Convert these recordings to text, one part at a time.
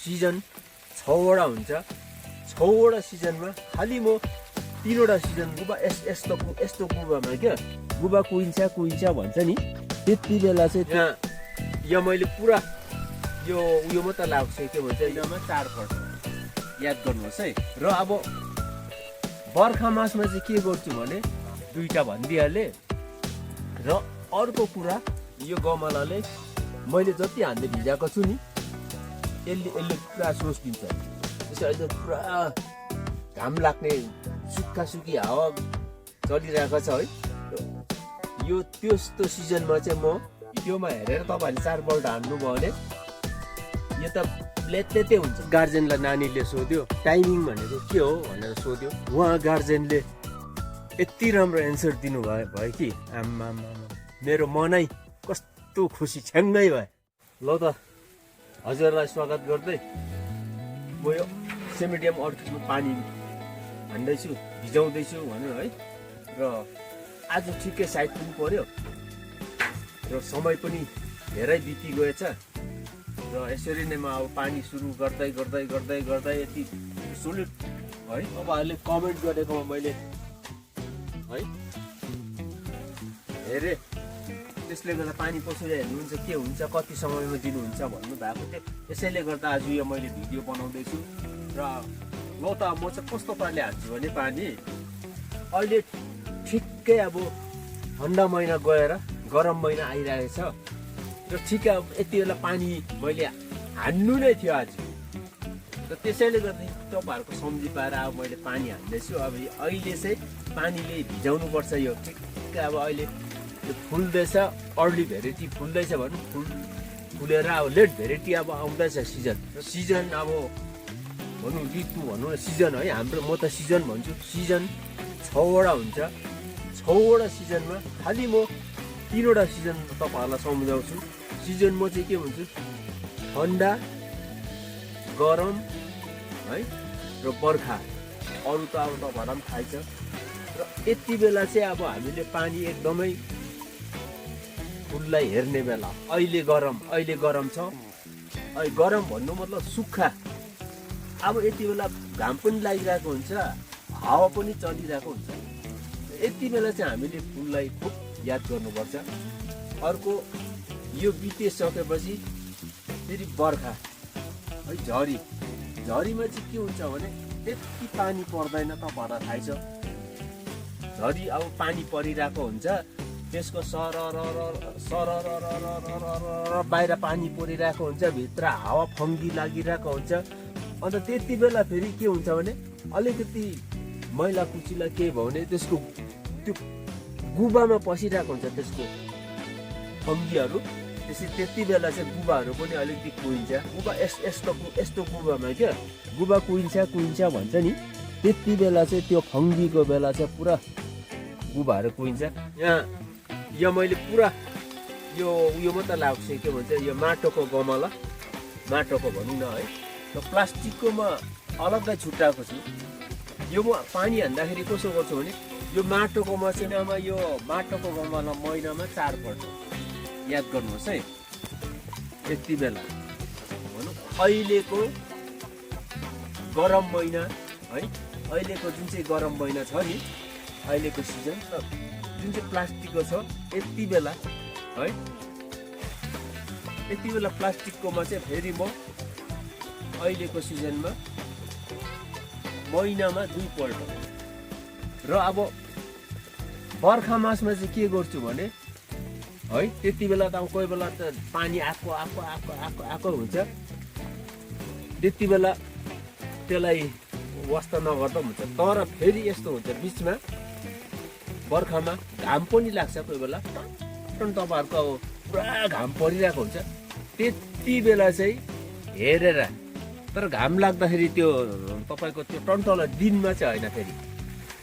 Season 6वटा हुन्छ। 6वटा सिजनमा खालि म 3वटा सिजन गुबा यस्तो गुबामा क्या गुबा कुहिन्छ भन्छ नि, त्यति बेला चाहिँ यहाँ मैले पुरा यो उयो मात्रै लाग्छ के भन्छ यिनमा 4 पल्ट याद गर्नुहोस् है। र अब बर्खा मासमा चाहिँ के गर्छु भने 2टा भनिदिइहालेँ। र अर्को कुरा यो गमलाले मैले जति हान्दै भिजाएको छु नि यसले पुरा सोच्दिन्छ। जस्तै अहिले पुरा घाम लाग्ने सुक्खी हावा चलिरहेको छ है। यो त्यस्तो सिजनमा चाहिँ म भिडियोमा हेरेर तपाईँहरूले 4 पल्ट हान्नुभयो भने यो त लेते हुन्छ। गार्जेनलाई नानीले सोध्यो टाइमिङ भनेको के हो भनेर सोध्यो, उहाँ गार्जेनले यति राम्रो एन्सर दिनुभयो कि आम्मा मेरो मनै कस्तो खुसी छ्याङ्गै भयो। ल त हजुरलाई स्वागत गर्दै म यो सेमिडियम अर्किडमा पानी हान्दैछु भिजाउँदैछु भन्यो है। र आज ठिकै साइड पनि पर्यो र समय पनि धेरै बिति गएछ। र यसरी नै म अब पानी सुरु गर्दै यति सोलिड है। तपाईँहरूले कमेन्ट गरेकोमा मैले है हेरेँ, त्यसले गर्दा पानी कसरी हेर्नुहुन्छ के हुन्छ कति समयमा दिनुहुन्छ भन्नुभएको थियो। यसैले गर्दा आज यो मैले भिडियो बनाउँदैछु। र ल त म चाहिँ कस्तो पाराले हान्छु भने पानी अहिले ठिक्कै अब ठन्डा महिना गएर गरम महिना आइरहेको छ र ठिकै अब यति बेला पानी मैले हान्नु नै थियो आज। र त्यसैले गर्दा तपाईँहरूको सम्झी पाएर अब मैले पानी हान्दैछु। अब अहिले चाहिँ पानीले भिजाउनुपर्छ। यो ठिक्कै अब अहिले यो फुल्दैछ, अर्ली भेराइटी फुल्दैछ भनौँ, फुलेर अब लेट भेराइटी अब आउँदैछ सिजन। र सिजन अब भनौँ ऋतु भनौँ न सिजन है, हाम्रो म त सिजन भन्छु। सिजन 6वटा हुन्छ। 6वटा सिजनमा खालि म 3वटा सिजन तपाईँहरूलाई सम्झाउँछु। सिजन म चाहिँ के भन्छु, ठन्डा, गरम है र बर्खा। अरू त अब तपाईँहरूलाई पनि थाहै छ। र यति बेला चाहिँ अब हामीले पानी एकदमै फुललाई हेर्ने बेला। अहिले गरम छ। गरम भन्नु मतलब सुक्खा। अब यति बेला घाम पनि लागिरहेको हुन्छ, हावा पनि चलिरहेको हुन्छ। यति बेला चाहिँ हामीले फुललाई खुब याद गर्नुपर्छ। अर्को यो बितिसकेपछि फेरि बर्खा है, झरीमा चाहिँ के हुन्छ भने त्यति पानी पर्दैन, तपाईँहरूलाई थाहै छ। झरी अब पानी परिरहेको हुन्छ, त्यसको सरर बाहिर पानी परिरहेको हुन्छ, भित्र हावा फङ्गी लागिरहेको हुन्छ। अन्त त्यति बेला फेरि के हुन्छ भने अलिकति मैला कुचिला के भयो भने त्यसको त्यो गुबामा पसिरहेको हुन्छ त्यसको फङ्गीहरू। त्यसै त्यति बेला चाहिँ गुबाहरू पनि अलिकति कुहिन्छ। गुबा यस्तो गुबामा क्या गुबा कुहिन्छ भन्छ नि, त्यति बेला चाहिँ त्यो फङ्गीको बेला चाहिँ पुरा गुबाहरू कुहिन्छ। यहाँ मैले पुरा यो उयो मात्रै लाग्छ के भन्छ यो माटोको गमला, माटोको भनौँ न है। र प्लास्टिकको म अलग्गै छुट्याएको छु। यो म पानी हान्दाखेरि कसो गर्छु भने यो माटोको मसिनामा यो माटोको गमला महिनामा 4 पल्ट याद गर्नुहोस् है। यति बेला भनौँ अहिलेको गरम महिना है, अहिलेको जुन चाहिँ गरम महिना छ नि, अहिलेको सिजन जुन चाहिँ प्लास्टिकको छ, यति बेला है, यति बेला प्लास्टिककोमा चाहिँ फेरि म अहिलेको सिजनमा महिनामा 2 पल्ट। र अब बर्खा मासमा चाहिँ के गर्छु भने है, त्यति बेला त अब कोही बेला त पानी आएको हुन्छ। त्यति बेला त्यसलाई वास्ता नगर्दा हुन्छ। तर फेरि यस्तो हुन्छ बिचमा बर्खामा घाम पनि लाग्छ कोही बेला, तपाईँहरूको अब पुरा घाम परिरहेको हुन्छ। त्यति बेला चाहिँ हेरेर, तर घाम लाग्दाखेरि त्यो तपाईँको त्यो टन्टला दिनमा चाहिँ होइन, फेरि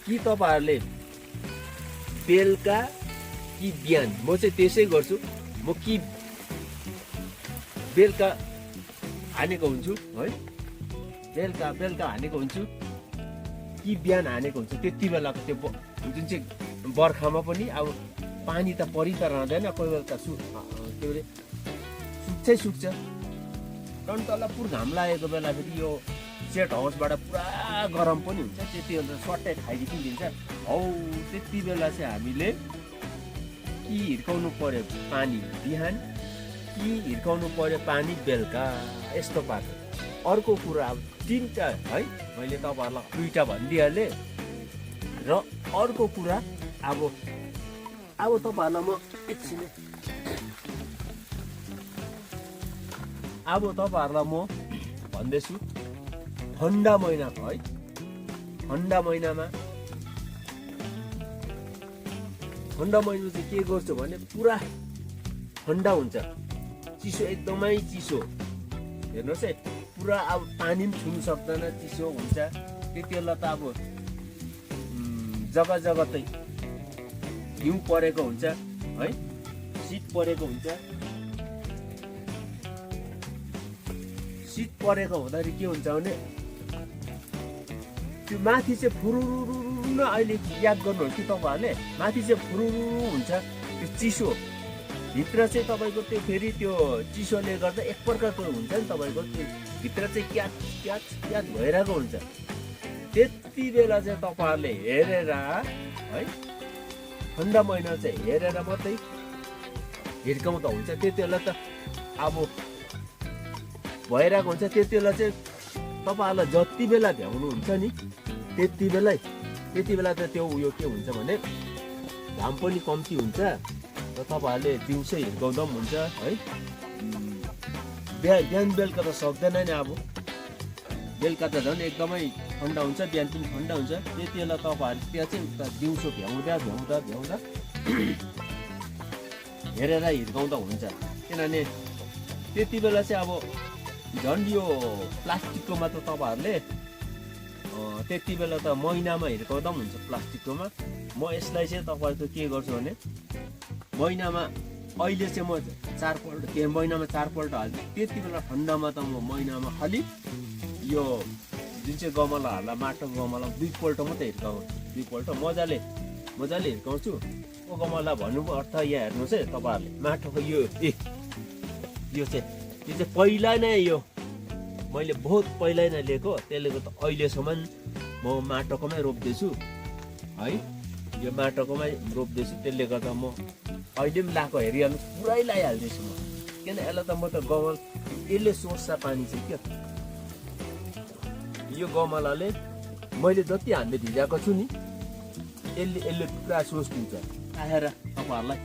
कि तपाईँहरूले बेलुका कि बिहान, म चाहिँ त्यसै गर्छु। म कि बेलुका हानेको हुन्छु है, बेलुका हानेको हुन्छु कि बिहान हानेको हुन्छु। त्यति बेलाको त्यो जुन चाहिँ बर्खामा पनि अब पानी त परि त रहँदैन, कोही बेला त के अरे सुक्छ। टन्टलापुर घाम लागेको बेला फेरि यो सेट हाउसबाट पुरा गरम पनि हुन्छ, त्यति बेला सट्टै खाइदिइ पनि दिन्छ। हौ त्यति बेला चाहिँ हामीले कि हिर्काउनु पर्यो पानी बिहान कि हिर्काउनु पर्यो पानी बेलुका, यस्तो पार्छ। अर्को कुरा अब 3टा है, मैले तपाईँहरूलाई 2टा भनिदिइहालेँ। र अर्को कुरा अब तपाईँहरूलाई म एकछिन अब तपाईँहरूलाई म भन्दैछु ठन्डा महिनाको है, ठन्डा महिनामा चाहिँ के गर्छु भने पुरा ठन्डा हुन्छ, चिसो एकदमै चिसो। हेर्नुहोस् है, पुरा अब पानी पनि छुनु सक्दैन, चिसो हुन्छ। त्यति बेला त अब जग्गा जग्गा चाहिँ हिउँ परेको हुन्छ है, शीत परेको हुन्छ। शीत परेको हुँदाखेरि के हुन्छ भने त्यो माथि चाहिँ फुरुरु न, अहिले याद गर्नुहोस् कि तपाईँहरूले माथि चाहिँ फुरुरु हुन्छ त्यो चिसो, भित्र चाहिँ तपाईँको त्यो फेरि त्यो चिसोले गर्दा एक प्रकारको हुन्छ नि, तपाईँको त्यो भित्र चाहिँ क्याच क्याच क्याच भइरहेको हुन्छ। त्यति बेला चाहिँ तपाईँहरूले हेरेर है, ठन्डा महिना चाहिँ हेरेर मात्रै हिर्काउँदा हुन्छ। त्यति बेला त अब भइरहेको हुन्छ। त्यति बेला चाहिँ तपाईँहरूलाई जति बेला भ्याउनुहुन्छ नि त्यति बेला त त्यो उयो के हुन्छ भने घाम पनि कम्ती हुन्छ र तपाईँहरूले दिउँसो हिर्काउँदा पनि हुन्छ है। बिहान बेलुका त सक्दैन नि, अब बेलुका त झन् एकदमै ठन्डा हुन्छ, बिहान पनि ठन्डा हुन्छ। त्यति बेला तपाईँहरूले त्यहाँ चाहिँ दिउँसो भ्याउँदा हेरेर हिर्काउँदा हुन्छ। किनभने त्यति बेला चाहिँ अब झन् यो प्लास्टिककोमा त तपाईँहरूले त्यति बेला त महिनामा हिर्काउँदा पनि हुन्छ प्लास्टिककोमा। म यसलाई चाहिँ तपाईँको के गर्छु भने महिनामा अहिले चाहिँ म 4 पल्ट, त्यो महिनामा 4 पल्ट हाल्छु। त्यति बेला ठन्डामा त म महिनामा खालि यो जुन चाहिँ गमलाहरूलाई, माटो गमला 2 पल्ट मात्रै हिर्काउँछु। 2 पल्ट मजाले हिर्काउँछु। ओ गमला भन्नुको अर्थ यहाँ हेर्नुहोस् है तपाईँहरूले, माटोको यो चाहिँ पहिला नै, यो मैले बहुत पहिला नै लिएको, त्यसले गर्दा अहिलेसम्म म माटोकोमै रोप्दैछु है। यो माटोकोमै रोप्दैछु, त्यसले गर्दा म अहिले पनि लाएको हेरिहाल्नु पुरै लगाइहाल्दैछु म। किन यसलाई त म त गमल यसले सोर्छ पानी चाहिँ क्या, यो गमलाले मैले जति हान्दै भिजाएको छु नि यसले पुरा सोर्स दिन्छ। आएर तपाईँहरूलाई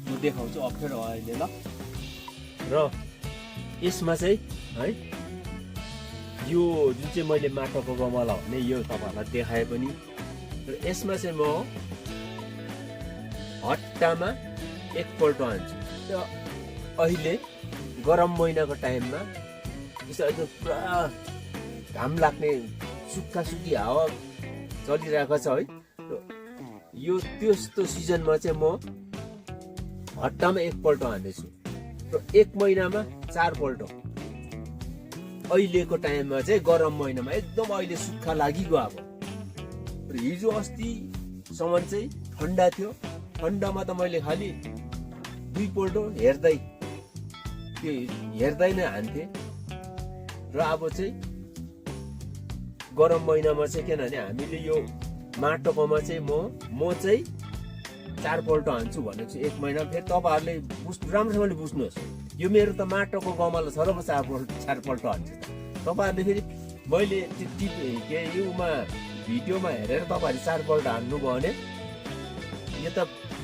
म देखाउँछु अप्ठ्यारो अहिले ल। र यसमा चाहिँ है यो जुन चाहिँ मैले माटोको गमला भने यो तपाईँहरूलाई देखाए पनि, र यसमा चाहिँ म हप्तामा 1 पल्ट हान्छु। र अहिले गरम महिनाको टाइममा जस्तो अहिले पुरा घाम लाग्ने सुक्खी हावा चलिरहेको छ है, यो त्यस्तो सिजनमा चाहिँ म हप्तामा 1 पल्ट हान्दैछु र 1 महिनामा 4 पल्ट। अहिलेको टाइममा चाहिँ गरम महिनामा एकदम अहिले सुक्खा लागिगयो। अब हिजो अस्तिसम्म चाहिँ ठन्डा थियो, ठन्डामा त मैले खालि 2 पल्ट हेर्दै नै हान्थेँ। र अब चाहिँ गरम महिनामा चाहिँ किनभने हामीले यो माटोकोमा चाहिँ म चाहिँ 4 पल्ट हान्छु भनेको छु 1 महिना। फेरि तपाईँहरूले राम्रोसँगले बुझ्नुहोस्, यो मेरो त माटोको गमला छ र म 4 पल्ट हान्छु। तपाईँहरूले फेरि मैले त्यो योमा भिडियोमा हेरेर तपाईँहरूले 4 पल्ट हान्नुभयो भने यो त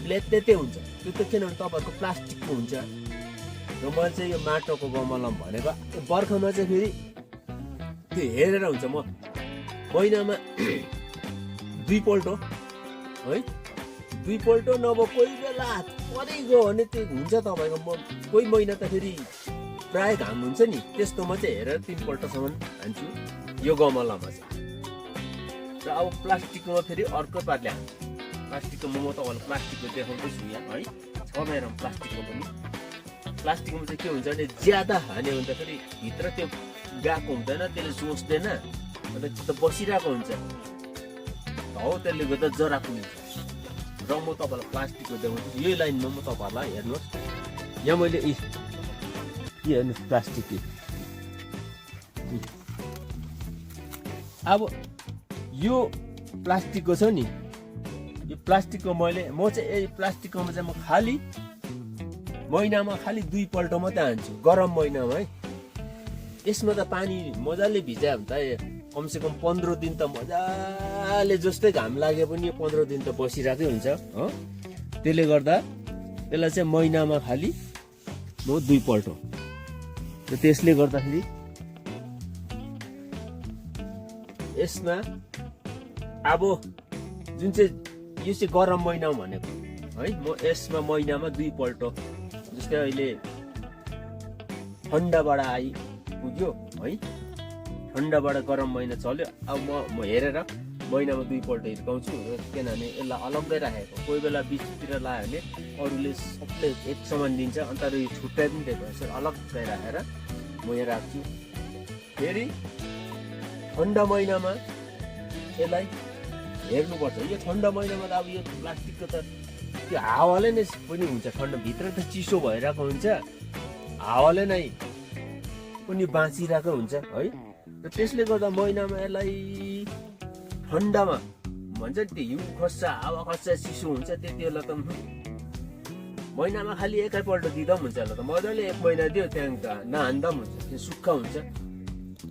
लेत्ते हुन्छ। त्यो त किनभने तपाईँहरूको प्लास्टिकको हुन्छ। र मैले चाहिँ यो माटोको गमलामा भनेको बर्खामा चाहिँ फेरि त्यो हेरेर हुन्छ। म महिनामा 2 पल्ट है, 2 पल्ट नभए कोही बेला परै गयो भने त्यो हुन्छ तपाईँको। कोही महिना त फेरि प्राय घाम हुन्छ नि, त्यस्तोमा चाहिँ हेरेर 3 पल्टसम्म हान्छु यो गमलामा चाहिँ। र अब प्लास्टिकमा फेरि अर्को पाराले हान्छु। प्लास्टिकको म तपाईँलाई प्लास्टिकको देखाउँदैछु यहाँ है, छ मेरोमा प्लास्टिकको पनि। प्लास्टिकमा चाहिँ के हुन्छ भने ज्यादा हान्यो भने त फेरि भित्र त्यो गएको हुँदैन, त्यसले सोच्दैन, अन्त त्यो त बसिरहेको हुन्छ। हो त्यसले गर्दा जरा पुग्छ। र म तपाईँलाई प्लास्टिकको देखाउँछु। यही लाइनमा म तपाईँहरूलाई हेर्नुहोस्, यहाँ मैले हेर्नुहोस् प्लास्टिक अब यो प्लास्टिकको छ नि, यो प्लास्टिकको म चाहिँ यही प्लास्टिककोमा चाहिँ म खाली महिनामा खाली 2 पल्ट मात्रै हान्छु, गरम महिनामा है। यसमा त पानी मजाले भिजायो भने त कमसेकम 15 दिन त मजाले, जस्तै घाम लागे पनि यो 15 दिन त बसिरहेकै हुन्छ हो। त्यसले गर्दा यसलाई चाहिँ महिनामा खाली म 2 पल्ट। र त्यसले गर्दाखेरि यसमा अब जुन चाहिँ यो चाहिँ गरम महिना भनेको है, म यसमा महिनामा 2 पल्ट, जस्तै अहिले ठन्डाबाट पुग्यो है, ठन्डाबाट गरम महिना चल्यो। अब म हेरेर महिनामा 2 पल्ट हिर्काउँछु, किनभने यसलाई अलग्गै राखेको, कोही बेला बिचतिर लायो भने अरूले सबले एक समान दिन्छ, अन्त यो छुट्टै पनि दिएको, यसरी अलग्गै राखेर म यहाँ राख्छु। फेरि ठन्डा महिनामा यसलाई हेर्नुपर्छ। यो ठन्डा महिनामा त अब यो प्लास्टिकको त त्यो हावाले नै पनि हुन्छ, ठन्डा भित्र त चिसो भइरहेको हुन्छ, हावाले नै पनि बाँचिरहेको हुन्छ है। र त्यसले गर्दा महिनामा यसलाई ठन्डामा भन्छ नि त्यो हिउँ खस्छ, हावा खस्छ, चिसो हुन्छ, त्यति बेला त महिनामा खालि एकैपल्ट दिँदा पनि हुन्छ। होला त मजाले 1 महिना दियो, त्यहाँदेखि नहान्दा पनि हुन्छ, त्यो सुक्खा हुन्छ।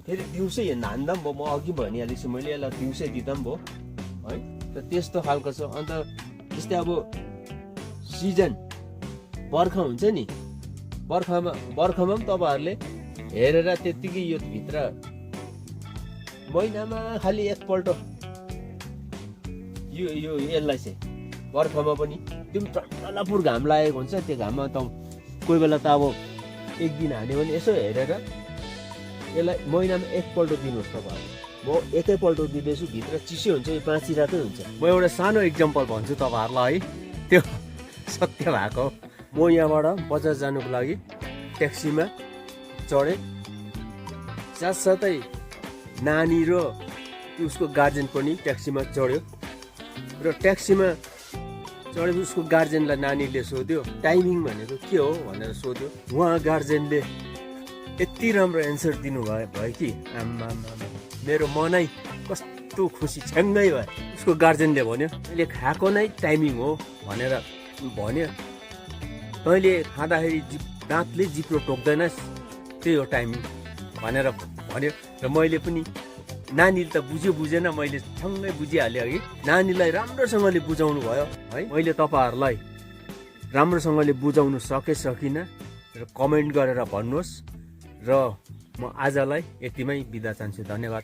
फेरि दिउँसै हान्दा पनि भयो, म अघि भनिहालेको छु मैले, यसलाई दिउँसै दिँदा पनि भयो है। त त्यस्तो खालको छ। अन्त जस्तै अब सिजन बर्खा हुन्छ नि, बर्खामा पनि तपाईँहरूले हेरेर त्यत्तिकै यो भित्र महिनामा खालि 1 पल्ट यो यसलाई चाहिँ बर्खामा पनि त्यो टल्लापुर घाम लागेको हुन्छ, त्यो घाममा त कोही बेला त अब 1 दिन हान्यो भने यसो हेरेर यसलाई महिनामा 1 पल्ट दिनुहोस् तपाईँहरू। म एकैपल्ट दिँदैछु, भित्र चिसो हुन्छ, यो बाँचिरहेकै हुन्छ। म एउटा सानो इक्जाम्पल भन्छु तपाईँहरूलाई है, त्यो सत्य भएको। म यहाँबाट बजार जानुको लागि ट्याक्सीमा चढेँ, साथसाथै नानी र उसको गार्जेन पनि ट्याक्सीमा चढ्यो। र ट्याक्सीमा चढेपछि उसको गार्जेनलाई नानीले सोध्यो टाइमिङ भनेको के हो भनेर सोध्यो। उहाँ गार्जेनले यति राम्रो एन्सर दिनुभयो कि आम्मा मेरो मनै कस्तो खुसी छ्याङ्गै भयो। उसको गार्जेनले भन्यो तैँले खाएको नै टाइमिङ हो भनेर भन्यो, तैँले खाँदाखेरि दाँतले जिब्रो टोक्दैनस्, त्यही हो टाइमिङ भनेर भन्यो। र मैले पनि नानीले त बुझेन, मैले सँगै बुझिहालेँ कि नानीलाई राम्रोसँगले बुझाउनु भयो है। मैले तपाईँहरूलाई राम्रोसँगले बुझाउनु सकिनँ र कमेन्ट गरेर भन्नुहोस्। र म आजलाई यतिमै बिदा चाहन्छु। धन्यवाद।